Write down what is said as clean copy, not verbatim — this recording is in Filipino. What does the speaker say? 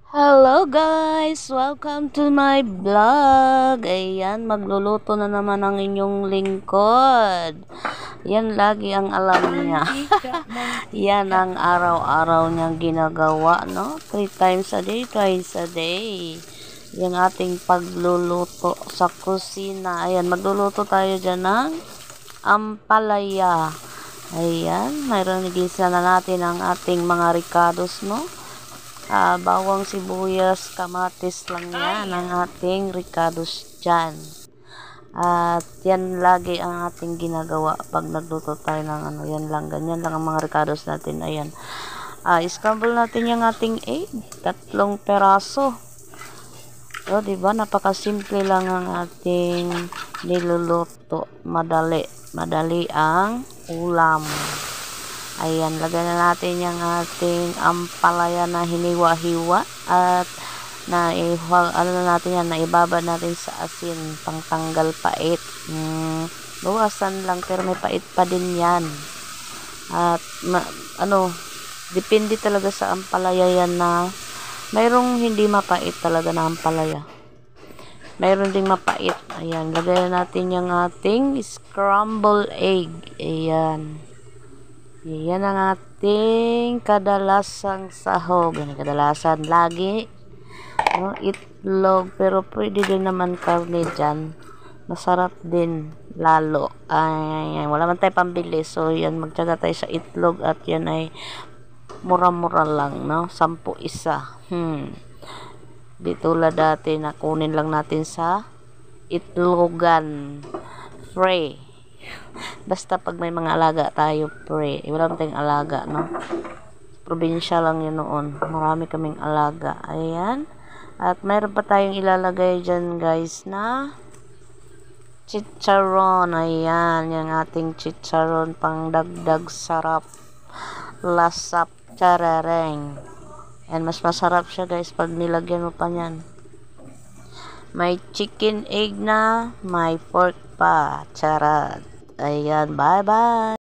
Hello guys! Welcome to my vlog! Ayan, magluluto na naman ang inyong lingkod. Yan lagi ang alam niya. Yan ang araw-araw niyang ginagawa, no? 3 times a day, twice a day. Yung ating pagluluto sa kusina. Ayan, magluluto tayo dyan ng ampalaya. Ayan, mayroon gisa na natin ang ating mga ricados, no? Bawang, sibuyas, kamatis lang yan ang ating ricados dyan. At yan lagi ang ating ginagawa pag nagluto tayo ng ano, yan lang, ganyan lang ang mga ricados natin. Ayan, scramble natin yung ating egg, 3 peraso. So, diba, napakasimple lang ang ating niluluto. Madali ang ulam. Ayan, lagyan na natin yung ating ampalaya na hiniwa-hiwa at ano na natin yan, naibabad natin sa asin pangtanggal pait. Bawasan lang pero may pait pa din yan. At depende talaga sa ampalaya yan na mayroong hindi mapait talaga na ampalaya. Mayroon ding mapait. Ayan, lagyan natin yung ating scrambled egg. Ayan. Yan ang ating kadalasang sahog. Kadalasan lagi, no? Itlog, pero pwede din naman karne dyan. Masarap din lalo. Wala man tayo pambili, so yan, magtyaga tayo sa itlog at yan ay mura-mura lang, no? 10 isa. Di tulad dati na kunin lang natin sa itlogan free. Basta pag may mga alaga tayo, wala tayong alaga, no? Probinsya lang yun noon. Marami kaming alaga. Ayan. At mayroon pa tayong ilalagay dyan, guys, na chicharon. Ayan. Yung ating chicharon pang dagdag sarap. Lasap. Charareng. And mas masarap siya, guys, pag nilagyan mo pa yan. May chicken egg na, may pork pa. Charot. Ayan, bye-bye.